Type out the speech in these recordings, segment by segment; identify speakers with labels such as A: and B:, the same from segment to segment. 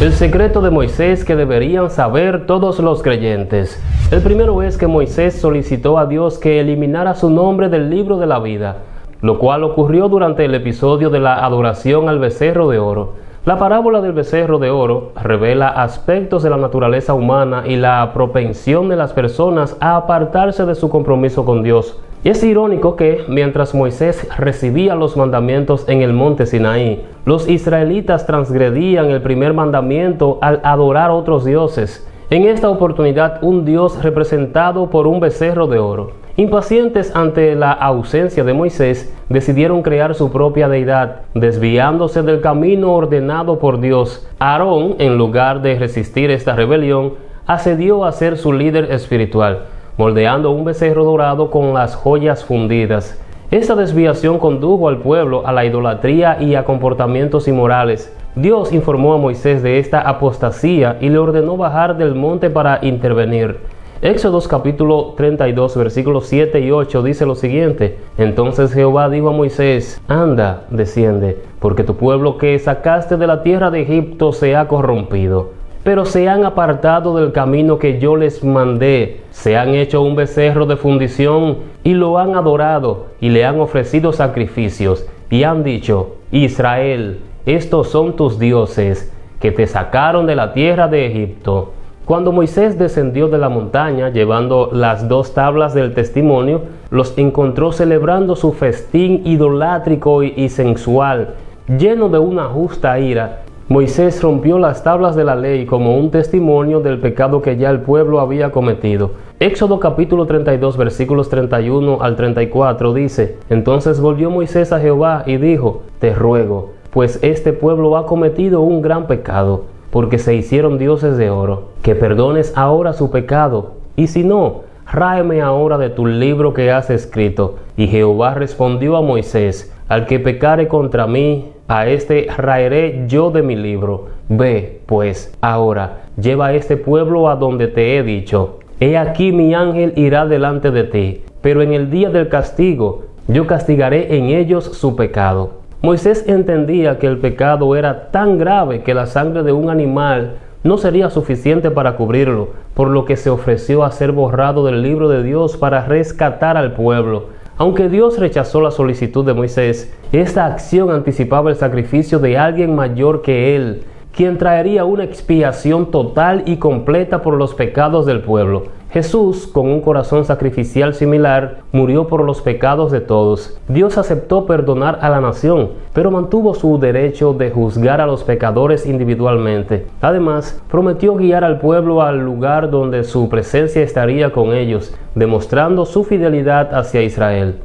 A: El secreto de Moisés que deberían saber todos los creyentes. El primero es que Moisés solicitó a Dios que eliminara su nombre del libro de la vida, lo cual ocurrió durante el episodio de la adoración al becerro de oro. La parábola del becerro de oro revela aspectos de la naturaleza humana y la propensión de las personas a apartarse de su compromiso con Dios. Y es irónico que, mientras Moisés recibía los mandamientos en el monte Sinaí, los israelitas transgredían el primer mandamiento al adorar otros dioses. En esta oportunidad, un dios representado por un becerro de oro. Impacientes ante la ausencia de Moisés, decidieron crear su propia deidad, desviándose del camino ordenado por Dios. Aarón, en lugar de resistir esta rebelión, accedió a ser su líder espiritual, moldeando un becerro dorado con las joyas fundidas. Esta desviación condujo al pueblo a la idolatría y a comportamientos inmorales. Dios informó a Moisés de esta apostasía y le ordenó bajar del monte para intervenir. Éxodo capítulo 32 versículos 7 y 8 dice lo siguiente: Entonces Jehová dijo a Moisés: Anda, desciende, porque tu pueblo que sacaste de la tierra de Egipto se ha corrompido, pero se han apartado del camino que yo les mandé, se han hecho un becerro de fundición y lo han adorado y le han ofrecido sacrificios y han dicho: Israel, estos son tus dioses que te sacaron de la tierra de Egipto. Cuando Moisés descendió de la montaña llevando las 2 tablas del testimonio, los encontró celebrando su festín idolátrico y sensual. Lleno de una justa ira, Moisés rompió las tablas de la ley como un testimonio del pecado que ya el pueblo había cometido. Éxodo capítulo 32 versículos 31 al 34 dice: Entonces volvió Moisés a Jehová y dijo: Te ruego, pues este pueblo ha cometido un gran pecado, porque se hicieron dioses de oro, que perdones ahora su pecado, y si no, ráeme ahora de tu libro que has escrito. Y Jehová respondió a Moisés: Al que pecare contra mí, a este raeré yo de mi libro. Ve, pues, ahora, lleva a este pueblo a donde te he dicho. He aquí mi ángel irá delante de ti, pero en el día del castigo, yo castigaré en ellos su pecado. Moisés entendía que el pecado era tan grave que la sangre de un animal no sería suficiente para cubrirlo, por lo que se ofreció a ser borrado del libro de Dios para rescatar al pueblo. Aunque Dios rechazó la solicitud de Moisés, esta acción anticipaba el sacrificio de alguien mayor que él, quien traería una expiación total y completa por los pecados del pueblo. Jesús, con un corazón sacrificial similar, murió por los pecados de todos. Dios aceptó perdonar a la nación, pero mantuvo su derecho de juzgar a los pecadores individualmente. Además, prometió guiar al pueblo al lugar donde su presencia estaría con ellos, demostrando su fidelidad hacia Israel.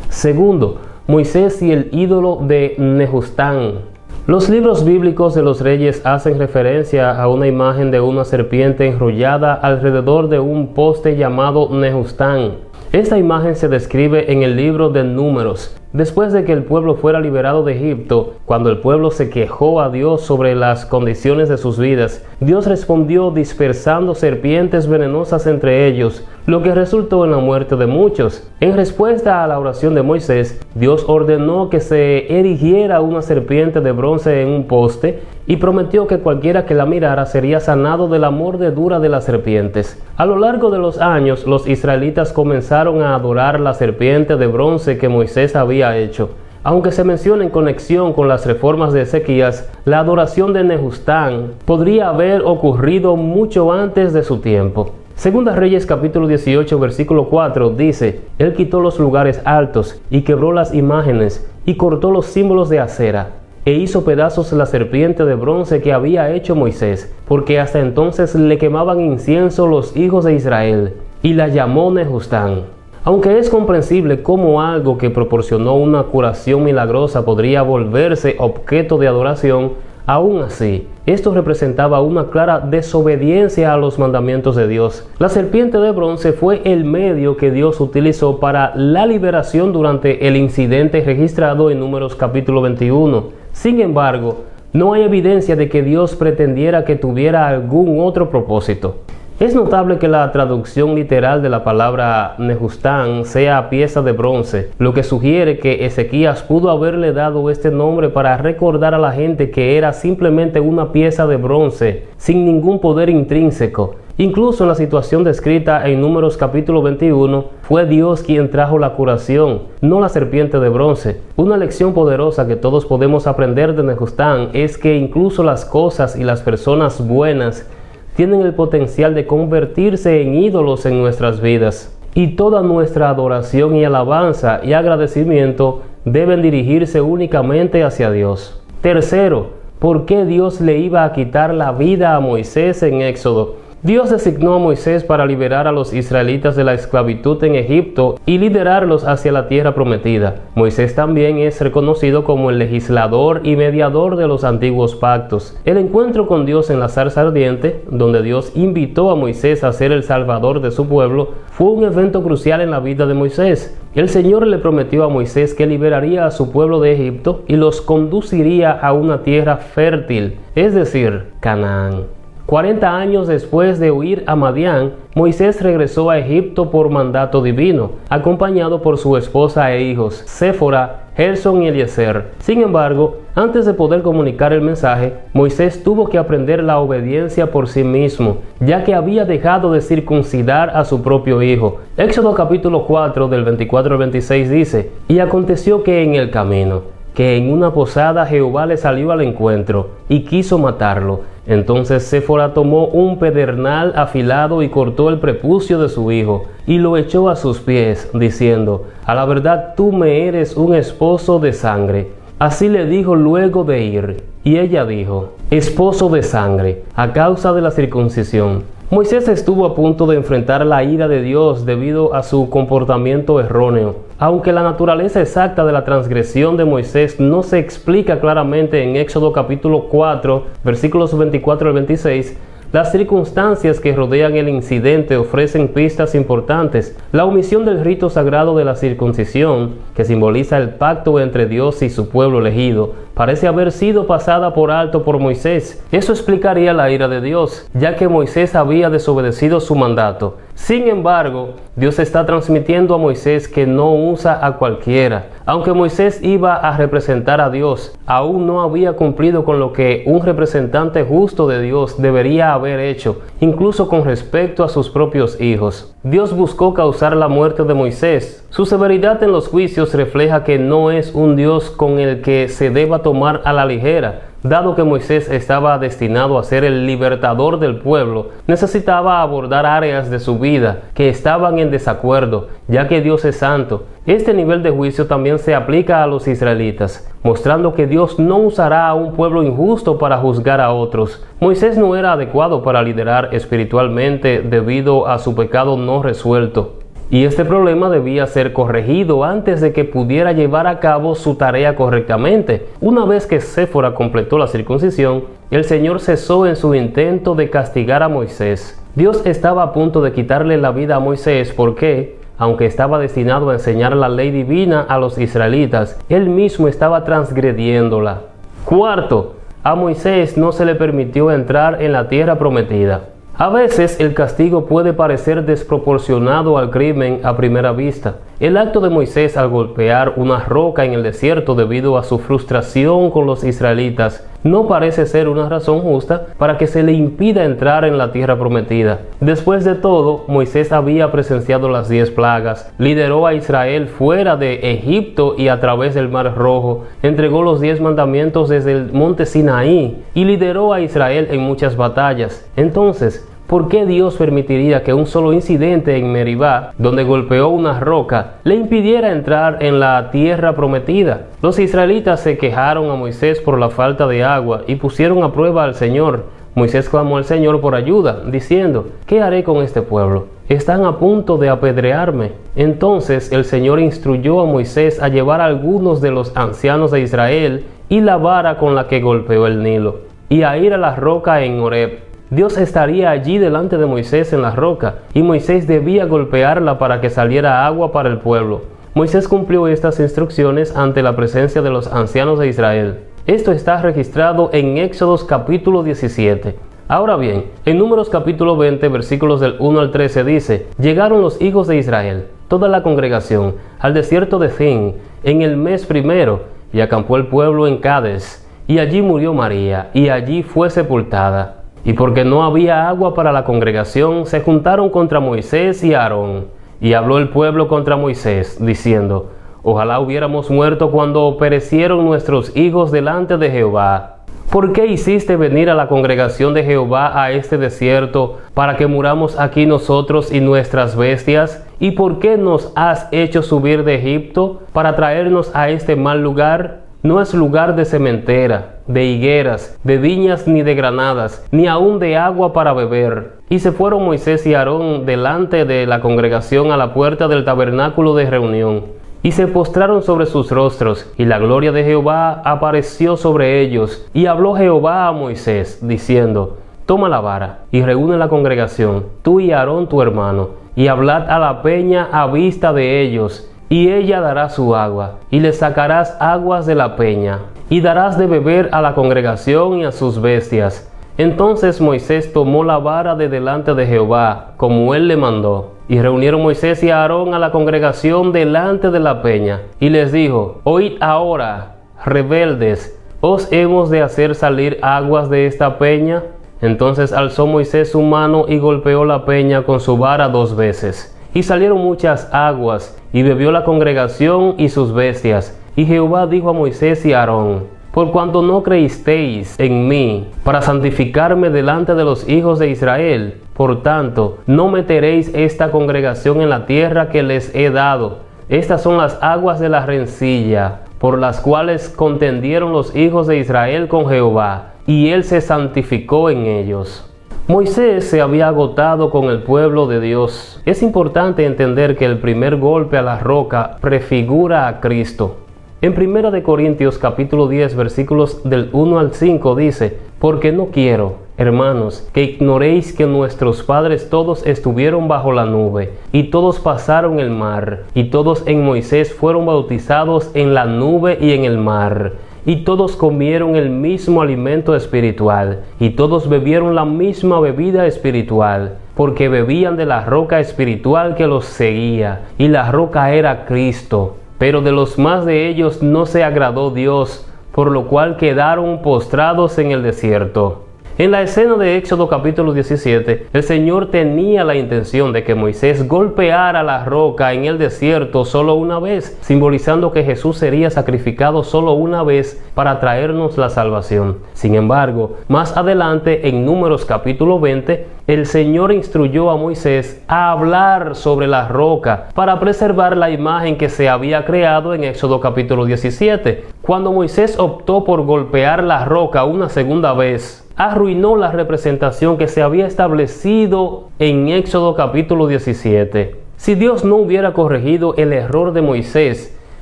A: Segundo, Moisés y el ídolo de Nehustán. Los libros bíblicos de los reyes hacen referencia a una imagen de una serpiente enrollada alrededor de un poste llamado Nehustán. Esta imagen se describe en el libro de Números. Después de que el pueblo fuera liberado de Egipto, cuando el pueblo se quejó a Dios sobre las condiciones de sus vidas, Dios respondió dispersando serpientes venenosas entre ellos, lo que resultó en la muerte de muchos. En respuesta a la oración de Moisés, Dios ordenó que se erigiera una serpiente de bronce en un poste y prometió que cualquiera que la mirara sería sanado de la mordedura de las serpientes. A lo largo de los años, los israelitas comenzaron a adorar la serpiente de bronce que Moisés había hecho. Aunque se menciona en conexión con las reformas de Ezequías, la adoración de Nehustán podría haber ocurrido mucho antes de su tiempo. Segunda Reyes capítulo 18 versículo 4 dice: Él quitó los lugares altos y quebró las imágenes y cortó los símbolos de acera, e hizo pedazos la serpiente de bronce que había hecho Moisés, porque hasta entonces le quemaban incienso los hijos de Israel, y la llamó Nehustán. Aunque es comprensible cómo algo que proporcionó una curación milagrosa podría volverse objeto de adoración, aún así, esto representaba una clara desobediencia a los mandamientos de Dios. La serpiente de bronce fue el medio que Dios utilizó para la liberación durante el incidente registrado en Números capítulo 21. Sin embargo, no hay evidencia de que Dios pretendiera que tuviera algún otro propósito. Es notable que la traducción literal de la palabra Nehustán sea pieza de bronce, lo que sugiere que Ezequías pudo haberle dado este nombre para recordar a la gente que era simplemente una pieza de bronce, sin ningún poder intrínseco. Incluso en la situación descrita en Números capítulo 21, fue Dios quien trajo la curación, no la serpiente de bronce. Una lección poderosa que todos podemos aprender de Nehustán es que incluso las cosas y las personas buenas tienen el potencial de convertirse en ídolos en nuestras vidas. Y toda nuestra adoración y alabanza y agradecimiento deben dirigirse únicamente hacia Dios. Tercero, ¿por qué Dios le iba a quitar la vida a Moisés en Éxodo? Dios designó a Moisés para liberar a los israelitas de la esclavitud en Egipto y liderarlos hacia la tierra prometida. Moisés también es reconocido como el legislador y mediador de los antiguos pactos. El encuentro con Dios en la zarza ardiente, donde Dios invitó a Moisés a ser el salvador de su pueblo, fue un evento crucial en la vida de Moisés. El Señor le prometió a Moisés que liberaría a su pueblo de Egipto y los conduciría a una tierra fértil, es decir, Canaán. 40 años después de huir a Madián, Moisés regresó a Egipto por mandato divino, acompañado por su esposa e hijos, Séfora, Gerson y Eliezer. Sin embargo, antes de poder comunicar el mensaje, Moisés tuvo que aprender la obediencia por sí mismo, ya que había dejado de circuncidar a su propio hijo. Éxodo capítulo 4, del 24 al 26 dice: «Y aconteció que en el camino, que en una posada Jehová le salió al encuentro, y quiso matarlo. Entonces Séfora tomó un pedernal afilado y cortó el prepucio de su hijo, y lo echó a sus pies, diciendo: a la verdad tú me eres un esposo de sangre. Así le dijo luego de ir. Y ella dijo: esposo de sangre, a causa de la circuncisión. Moisés estuvo a punto de enfrentar la ira de Dios debido a su comportamiento erróneo. Aunque la naturaleza exacta de la transgresión de Moisés no se explica claramente en Éxodo capítulo 4, versículos 24 al 26, las circunstancias que rodean el incidente ofrecen pistas importantes. La omisión del rito sagrado de la circuncisión, que simboliza el pacto entre Dios y su pueblo elegido, parece haber sido pasada por alto por Moisés. Eso explicaría la ira de Dios, ya que Moisés había desobedecido su mandato. Sin embargo, Dios está transmitiendo a Moisés que no usa a cualquiera. Aunque Moisés iba a representar a Dios, aún no había cumplido con lo que un representante justo de Dios debería haber hecho, incluso con respecto a sus propios hijos. Dios buscó causar la muerte de Moisés. Su severidad en los juicios refleja que no es un Dios con el que se deba tomar a la ligera. Dado que Moisés estaba destinado a ser el libertador del pueblo, necesitaba abordar áreas de su vida que estaban en desacuerdo, ya que Dios es santo. Este nivel de juicio también se aplica a los israelitas, mostrando que Dios no usará a un pueblo injusto para juzgar a otros. Moisés no era adecuado para liderar espiritualmente debido a su pecado no resuelto. Y este problema debía ser corregido antes de que pudiera llevar a cabo su tarea correctamente. Una vez que Séfora completó la circuncisión, el Señor cesó en su intento de castigar a Moisés. Dios estaba a punto de quitarle la vida a Moisés porque, aunque estaba destinado a enseñar la ley divina a los israelitas, él mismo estaba transgrediéndola. Cuarto, a Moisés no se le permitió entrar en la tierra prometida. A veces el castigo puede parecer desproporcionado al crimen a primera vista. El acto de Moisés al golpear una roca en el desierto debido a su frustración con los israelitas no parece ser una razón justa para que se le impida entrar en la tierra prometida. Después de todo, Moisés había presenciado las 10 plagas, lideró a Israel fuera de Egipto y a través del Mar Rojo, entregó los 10 mandamientos desde el monte Sinaí y lideró a Israel en muchas batallas. Entonces, ¿por qué Dios permitiría que un solo incidente en Meribá, donde golpeó una roca, le impidiera entrar en la tierra prometida? Los israelitas se quejaron a Moisés por la falta de agua y pusieron a prueba al Señor. Moisés clamó al Señor por ayuda, diciendo: ¿qué haré con este pueblo? Están a punto de apedrearme. Entonces el Señor instruyó a Moisés a llevar a algunos de los ancianos de Israel y la vara con la que golpeó el Nilo, y a ir a la roca en Horeb. Dios estaría allí delante de Moisés en la roca, y Moisés debía golpearla para que saliera agua para el pueblo. Moisés cumplió estas instrucciones ante la presencia de los ancianos de Israel. Esto está registrado en Éxodos capítulo 17. Ahora bien, en Números capítulo 20, versículos del 1 al 13 dice: Llegaron los hijos de Israel, toda la congregación, al desierto de Zin, en el mes primero, y acampó el pueblo en Cades, y allí murió María, y allí fue sepultada. Y porque no había agua para la congregación, se juntaron contra Moisés y Aarón. Y habló el pueblo contra Moisés, diciendo: Ojalá hubiéramos muerto cuando perecieron nuestros hijos delante de Jehová. ¿Por qué hiciste venir a la congregación de Jehová a este desierto, para que muramos aquí nosotros y nuestras bestias? ¿Y por qué nos has hecho subir de Egipto, para traernos a este mal lugar? No es lugar de sementera, de higueras, de viñas ni de granadas, ni aun de agua para beber. Y se fueron Moisés y Aarón delante de la congregación a la puerta del tabernáculo de reunión. Y se postraron sobre sus rostros, y la gloria de Jehová apareció sobre ellos. Y habló Jehová a Moisés, diciendo: Toma la vara, y reúne la congregación, tú y Aarón tu hermano, y hablad a la peña a vista de ellos, y ella dará su agua, y le sacarás aguas de la peña, y darás de beber a la congregación y a sus bestias. Entonces Moisés tomó la vara de delante de Jehová, como él le mandó. Y reunieron Moisés y Aarón a la congregación delante de la peña, y les dijo: Oíd ahora, rebeldes, ¿os hemos de hacer salir aguas de esta peña? Entonces alzó Moisés su mano y golpeó la peña con su vara 2 veces. Y salieron muchas aguas, y bebió la congregación y sus bestias. Y Jehová dijo a Moisés y a Aarón: Por cuanto no creísteis en mí, para santificarme delante de los hijos de Israel, por tanto, no meteréis esta congregación en la tierra que les he dado. Estas son las aguas de la rencilla, por las cuales contendieron los hijos de Israel con Jehová, y él se santificó en ellos. Moisés se había agotado con el pueblo de Dios. Es importante entender que el primer golpe a la roca prefigura a Cristo. En 1 Corintios capítulo 10 versículos del 1 al 5 dice: Porque no quiero, hermanos, que ignoréis que nuestros padres todos estuvieron bajo la nube, y todos pasaron el mar, y todos en Moisés fueron bautizados en la nube y en el mar. Y todos comieron el mismo alimento espiritual, y todos bebieron la misma bebida espiritual, porque bebían de la roca espiritual que los seguía, y la roca era Cristo. Pero de los más de ellos no se agradó Dios, por lo cual quedaron postrados en el desierto. En la escena de Éxodo capítulo 17, el Señor tenía la intención de que Moisés golpeara la roca en el desierto solo una vez, simbolizando que Jesús sería sacrificado solo una vez para traernos la salvación. Sin embargo, más adelante en Números capítulo 20, el Señor instruyó a Moisés a hablar sobre la roca para preservar la imagen que se había creado en Éxodo capítulo 17. Cuando Moisés optó por golpear la roca una segunda vez, arruinó la representación que se había establecido en Éxodo capítulo 17. Si Dios no hubiera corregido el error de Moisés,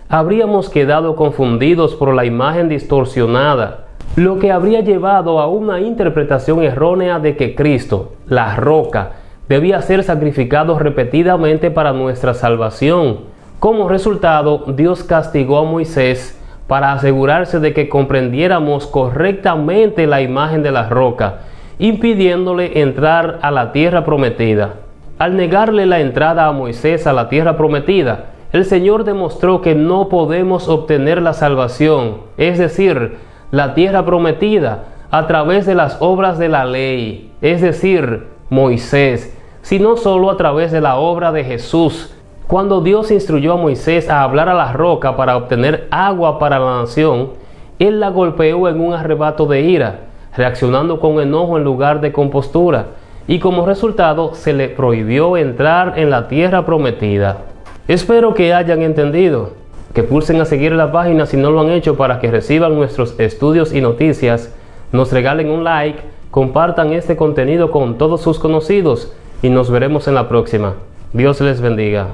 A: habríamos quedado confundidos por la imagen distorsionada, lo que habría llevado a una interpretación errónea de que Cristo, la roca, debía ser sacrificado repetidamente para nuestra salvación. Como resultado, Dios castigó a Moisés para asegurarse de que comprendiéramos correctamente la imagen de la roca, impidiéndole entrar a la tierra prometida. Al negarle la entrada a Moisés a la tierra prometida, el Señor demostró que no podemos obtener la salvación, es decir, la tierra prometida, a través de las obras de la ley, es decir, Moisés, sino solo a través de la obra de Jesús. Cuando Dios instruyó a Moisés a hablar a la roca para obtener agua para la nación, él la golpeó en un arrebato de ira, reaccionando con enojo en lugar de compostura, y como resultado se le prohibió entrar en la tierra prometida. Espero que hayan entendido. Que pulsen a seguir la página si no lo han hecho para que reciban nuestros estudios y noticias, nos regalen un like, compartan este contenido con todos sus conocidos y nos veremos en la próxima. Dios les bendiga.